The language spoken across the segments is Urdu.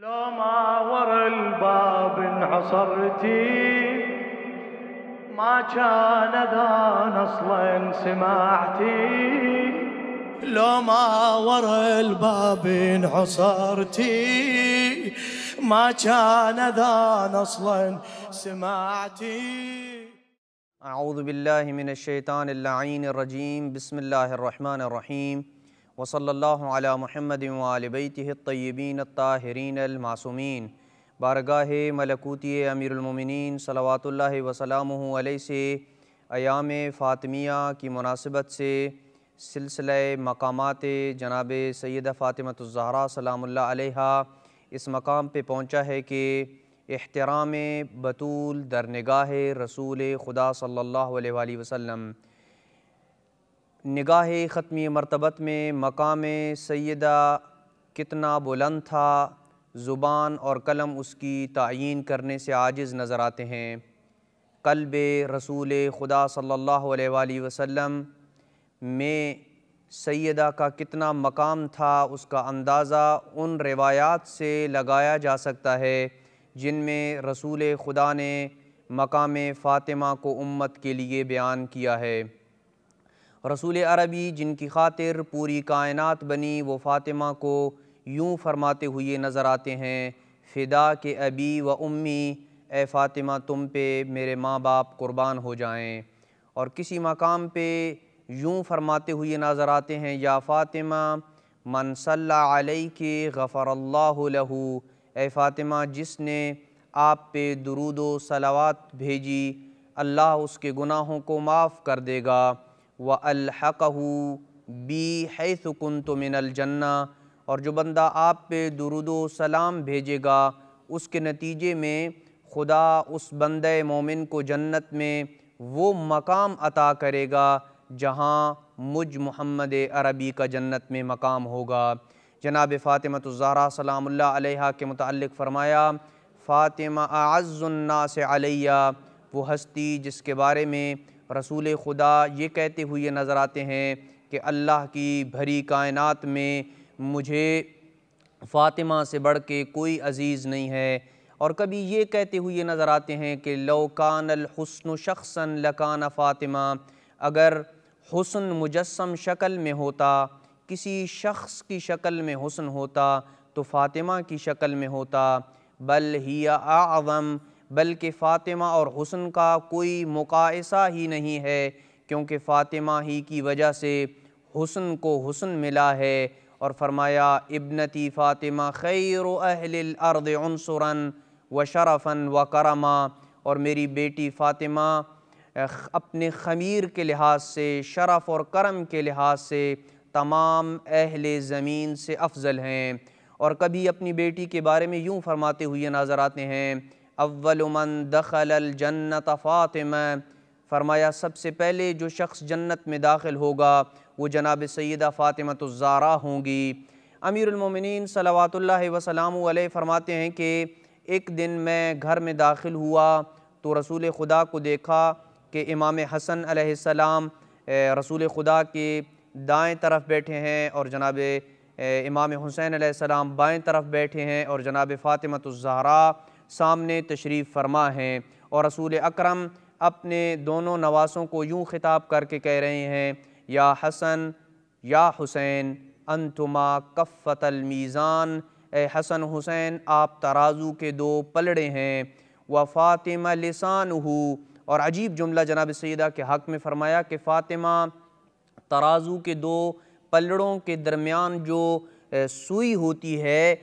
لو ما ورا الباب انعصرتي ما كان اذان اصلا سمعتي. لو ما ورا الباب انعصرتي ما كان اذان اصلا سمعتي. اعوذ باللہ من الشیطان اللعین الرجیم. بسم اللہ الرحمن الرحیم. وصلی اللہ علی محمد وآل بیتہ الطیبین الطاہرین المعصومین. بارگاہ ملکوتی امیر المومنین صلوات اللہ وسلامہ علیہ سے ایام فاطمیہ کی مناسبت سے سلسلہ مقامات جناب سیدہ فاطمہ الزہرا سلام اللہ علیہا اس مقام پہ پہنچا ہے کہ احترام بطول در نگاہ رسول خدا صلی اللہ علیہ وآلہ وسلم. نگاہ ختمی مرتبت میں مقام سیدہ کتنا بلند تھا، زبان اور قلم اس کی تعیین کرنے سے عاجز نظر آتے ہیں. قلب رسول خدا صلی اللہ علیہ وآلہ وسلم میں سیدہ کا کتنا مقام تھا، اس کا اندازہ ان روایات سے لگایا جا سکتا ہے جن میں رسول خدا نے مقام فاطمہ کو امت کے لیے بیان کیا ہے. رسول عربی جن کی خاطر پوری کائنات بنی، وہ فاطمہ کو یوں فرماتے ہوئے نظر آتے ہیں: فدا کے ابی و امی، اے فاطمہ تم پہ میرے ماں باپ قربان ہو جائیں. اور کسی مقام پہ یوں فرماتے ہوئے نظر آتے ہیں: یا فاطمہ من صلی علیک غفر اللہ لہ، اے فاطمہ جس نے آپ پہ درود و صلوات بھیجی اللہ اس کے گناہوں کو معاف کر دے گا. وَأَلْحَقَهُ بِي حَيْثُ كُنْتُ مِنَ الْجَنَّةِ، اور جو بندہ آپ پہ درود و سلام بھیجے گا اس کے نتیجے میں خدا اس بندہ مومن کو جنت میں وہ مقام عطا کرے گا جہاں مجھ محمد عربی کا جنت میں مقام ہوگا. جناب فاطمہ الزہرا سلام اللہ علیہا کے متعلق فرمایا: فاطمہ اعز الناس علیہ، وہ ہستی جس کے بارے میں رسول خدا یہ کہتے ہوئے نظر آتے ہیں کہ اللہ کی بھری کائنات میں مجھے فاطمہ سے بڑھ کے کوئی عزیز نہیں ہے. اور کبھی یہ کہتے ہوئے نظر آتے ہیں کہ لو کان الحسن شخصا لکان فاطمہ، اگر حسن مجسم شکل میں ہوتا، کسی شخص کی شکل میں حسن ہوتا تو فاطمہ کی شکل میں ہوتا. بل ہی اعظم، بلکہ فاطمہ اور حسن کا کوئی مقایسہ ہی نہیں ہے، کیونکہ فاطمہ ہی کی وجہ سے حسن کو حسن ملا ہے. اور فرمایا: ابنتی فاطمہ خیر اہل الارض عنصرا وشرفا وکرما، اور میری بیٹی فاطمہ اپنے خمیر کے لحاظ سے، شرف اور کرم کے لحاظ سے تمام اہل زمین سے افضل ہیں. اور کبھی اپنی بیٹی کے بارے میں یوں فرماتے ہوئے نظر آتے ہیں: اول من دخل الجنت فاطمہ، فرمایا سب سے پہلے جو شخص جنت میں داخل ہوگا وہ جناب سیدہ فاطمہ الزہرا ہوں گی. امیر المومنین صلوات اللہ وسلامہ علیہ فرماتے ہیں کہ ایک دن میں گھر میں داخل ہوا تو رسول خدا کو دیکھا کہ امام حسن علیہ السلام رسول خدا کے دائیں طرف بیٹھے ہیں اور جناب امام حسین علیہ السلام بائیں طرف بیٹھے ہیں، اور جناب فاطمہ الزہرا سامنے تشریف فرما ہیں. اور رسول اکرم اپنے دونوں نواسوں کو یوں خطاب کر کے کہہ رہے ہیں: یا حسن یا حسین انتما کفۃ المیزان، اے حسن حسین آپ ترازو کے دو پلڑے ہیں. وفاطمہ لسانہ، اور عجیب جملہ جناب سیدہ کے حق میں فرمایا کہ فاطمہ ترازو کے دو پلڑوں کے درمیان جو سوئی ہوتی ہے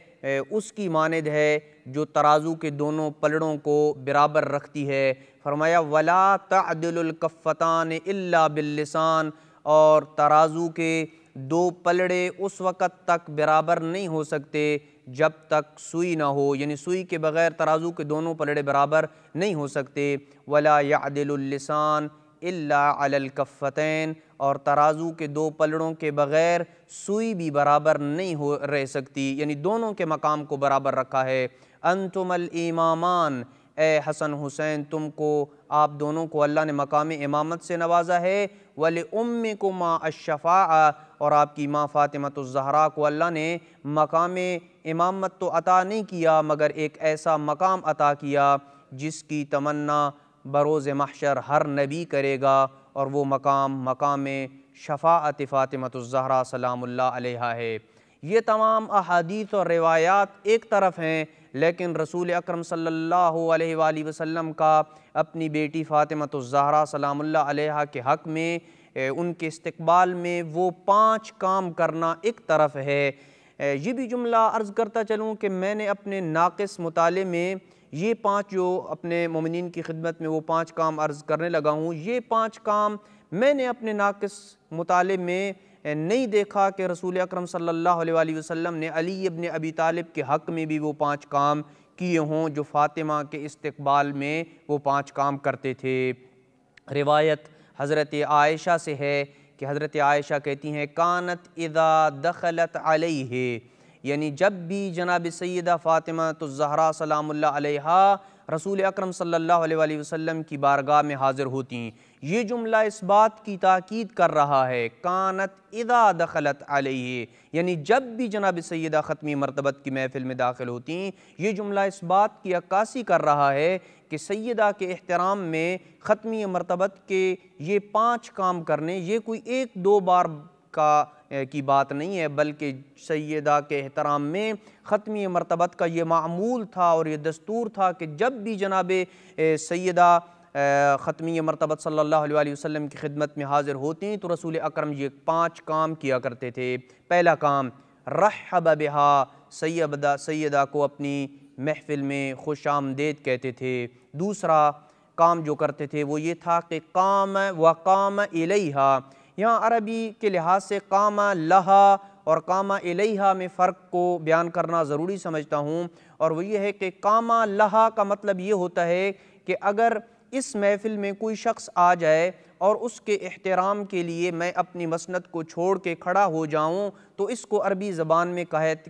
اس کی مانند ہے جو ترازو کے دونوں پلڑوں کو برابر رکھتی ہے. فرمایا ولا تعدل الکفتان الا باللسان، اور ترازو کے دو پلڑے اس وقت تک برابر نہیں ہو سکتے جب تک سوئی نہ ہو، یعنی سوئی کے بغیر ترازو کے دونوں پلڑے برابر نہیں ہو سکتے. ولا يعدل اللسان الا علی الکفتین، اور ترازو کے دو پلڑوں کے بغیر سوئی بھی برابر نہیں رہ سکتی، یعنی دونوں کے مقام کو برابر رکھا ہے. انتم الامامان، اے حسن حسین تم کو آپ دونوں کو اللہ نے مقام امامت سے نوازا ہے، وَلِأُمِّكُمَا الشَّفَاعَةُ اور آپ کی ماں فاطمۃ الزہرا کو اللہ نے مقام امامت تو عطا نہیں کیا مگر ایک ایسا مقام عطا کیا جس کی تمنا بروز محشر ہر نبی کرے گا، اور وہ مقام شفاعت فاطمۃ الزہرا سلام اللہ علیہا ہے۔ یہ تمام احادیث اور روایات ایک طرف ہیں، لیکن رسول اکرم صلی اللہ علیہ وآلہ وسلم کا اپنی بیٹی فاطمۃ الزہرا سلام اللہ علیہا کے حق میں ان کے استقبال میں وہ 5 کام کرنا ایک طرف ہے۔ یہ بھی جملہ عرض کرتا چلوں کہ میں نے اپنے ناقص مطالعے میں یہ 5 جو اپنے مومنین کی خدمت میں وہ 5 کام عرض کرنے لگا ہوں، یہ 5 کام میں نے اپنے ناقص مطالعے میں نہیں دیکھا کہ رسول اکرم صلی اللہ علیہ وآلہ وسلم نے علی ابن ابی طالب کے حق میں بھی وہ 5 کام کیے ہوں جو فاطمہ کے استقبال میں وہ 5 کام کرتے تھے۔ روایت حضرت عائشہ سے ہے کہ حضرت عائشہ کہتی ہیں کانت اذا دخلت علیہ، یعنی جب بھی جناب سیدہ فاطمہ الزہرا سلام اللہ علیہا رسول اکرم صلی اللہ علیہ وآلہ وسلم کی بارگاہ میں حاضر ہوتیں، یہ جملہ اس بات کی تاکید کر رہا ہے کانت اذا دخلت علیہ، یعنی جب بھی جناب سیدہ ختمی مرتبت کی محفل میں داخل ہوتیں، یہ جملہ اس بات کی عکاسی کر رہا ہے کہ سیدہ کے احترام میں ختمی مرتبت کے یہ 5 کام کرنے یہ کوئی 1-2 بار کی بات نہیں ہے، بلکہ سیدہ کے احترام میں ختمی مرتبت کا یہ معمول تھا اور یہ دستور تھا کہ جب بھی جناب سیدہ ختمی مرتبت صلی اللہ علیہ وسلم کی خدمت میں حاضر ہوتی تو رسول اکرم یہ 5 کام کیا کرتے تھے۔ پہلا کام رحب بہا، سیدہ کو اپنی محفل میں خوش آمدید کہتے تھے۔ دوسرا کام جو کرتے تھے وہ یہ تھا کہ قام وقام الیہا، یہاں عربی کے لحاظ سے قام لہا اور قام الیہا میں فرق کو بیان کرنا ضروری سمجھتا ہوں، اور وہ یہ ہے کہ قام لہا کا مطلب یہ ہوتا ہے کہ اگر اس محفل میں کوئی شخص آ جائے اور اس کے احترام کے لیے میں اپنی مسند کو چھوڑ کے کھڑا ہو جاؤں تو اس کو عربی زبان میں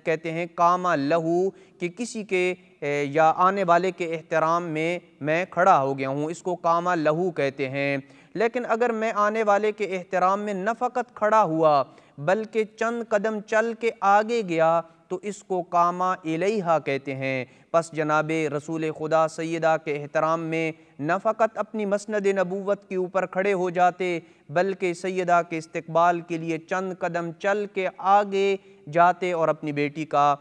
کہتے ہیں قام لہو، کہ کسی کے یا آنے والے کے احترام میں کھڑا ہو گیا ہوں، اس کو قام لہو کہتے ہیں۔ لیکن اگر میں آنے والے کے احترام میں نہ فقط کھڑا ہوا بلکہ چند قدم چل کے آگے گیا تو اس کو قام الیہا کہتے ہیں۔ پس جناب رسول خدا سیدہ کے احترام میں نہ فقط اپنی مسند نبوت کے اوپر کھڑے ہو جاتے بلکہ سیدہ کے استقبال کے لیے چند قدم چل کے آگے جاتے اور اپنی بیٹی کا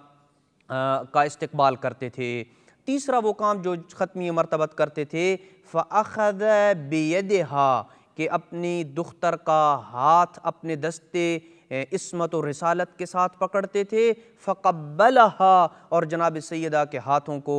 استقبال کرتے تھے۔ تیسرا وہ کام جو ختمی مرتبت کرتے تھے فَأَخَذَ بِيَدِهَا، کہ اپنی دختر کا ہاتھ اپنے دستے عصمت و رسالت کے ساتھ پکڑتے تھے، فَقَبَّلَهَا، اور جناب سیدہ کے ہاتھوں کو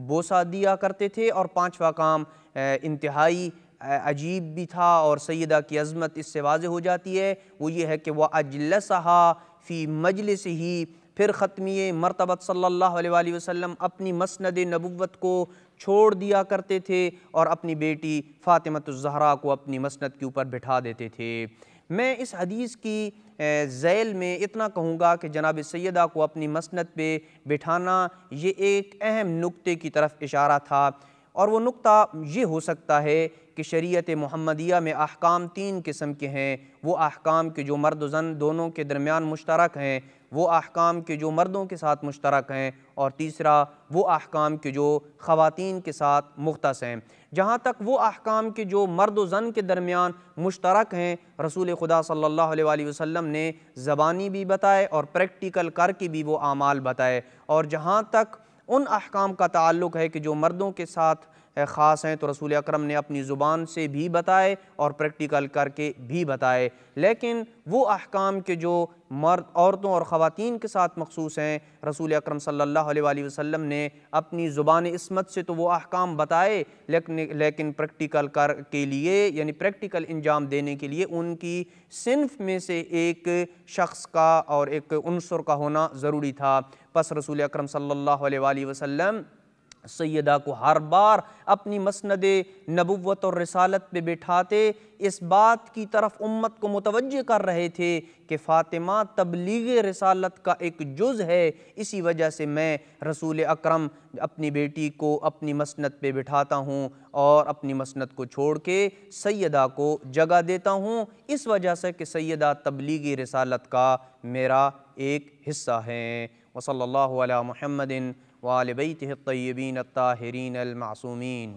بوسہ دیا کرتے تھے۔ اور 5واں کام انتہائی عجیب بھی تھا اور سیدہ کی عظمت اس سے واضح ہو جاتی ہے، وہ یہ ہے کہ وَأَجْلَسَهَا فِي مَجْلِسِهِ، پھر ختمی مرتبت صلی اللہ علیہ وآلہ وسلم اپنی مسند نبوت کو چھوڑ دیا کرتے تھے اور اپنی بیٹی فاطمۃ الزہرا کو اپنی مسند کے اوپر بٹھا دیتے تھے۔ میں اس حدیث کی ذیل میں اتنا کہوں گا کہ جناب سیدہ کو اپنی مسند پہ بٹھانا یہ ایک اہم نقطے کی طرف اشارہ تھا، اور وہ نقطہ یہ ہو سکتا ہے کہ شریعت محمدیہ میں احکام 3 قسم کے ہیں، وہ احکام کے جو مرد و زن دونوں کے درمیان مشترک ہیں، وہ احکام کے جو مردوں کے ساتھ مشترک ہیں، اور تیسرا وہ احکام کے جو خواتین کے ساتھ مختص ہیں۔ جہاں تک وہ احکام کے جو مرد و زن کے درمیان مشترک ہیں، رسول خدا صلی اللہ علیہ وآلہ وسلم نے زبانی بھی بتائے اور پریکٹیکل کر کے بھی وہ اعمال بتائے، اور جہاں تک ان احکام کا تعلق ہے کہ جو مردوں کے ساتھ خاص ہیں تو رسول اکرم نے اپنی زبان سے بھی بتائے اور پریکٹیکل کر کے بھی بتائے۔ لیکن وہ احکام کے جو عورتوں اور خواتین کے ساتھ مخصوص ہیں، رسول اکرم صلی اللہ علیہ وآلہ وسلم نے اپنی زبان عصمت سے تو وہ احکام بتائے، لیکن پریکٹیکل کر کے لیے یعنی پریکٹیکل انجام دینے کے لیے ان کی صنف میں سے ایک شخص کا اور ایک عنصر کا ہونا ضروری تھا۔ پس رسول اکرم صلی اللہ علیہ وآلہ وسلم سیدہ کو ہر بار اپنی مسند نبوت اور رسالت پہ بٹھاتے اس بات کی طرف امت کو متوجہ کر رہے تھے کہ فاطمہ تبلیغ رسالت کا ایک جز ہے، اسی وجہ سے میں رسول اکرم اپنی بیٹی کو اپنی مسند پہ بٹھاتا ہوں اور اپنی مسند کو چھوڑ کے سیدہ کو جگہ دیتا ہوں، اس وجہ سے کہ سیدہ تبلیغ رسالت کا میرا ایک حصہ ہیں۔ وصلی اللہ علی محمد وآل بیتہ الطیبین الطاہرین المعصومین۔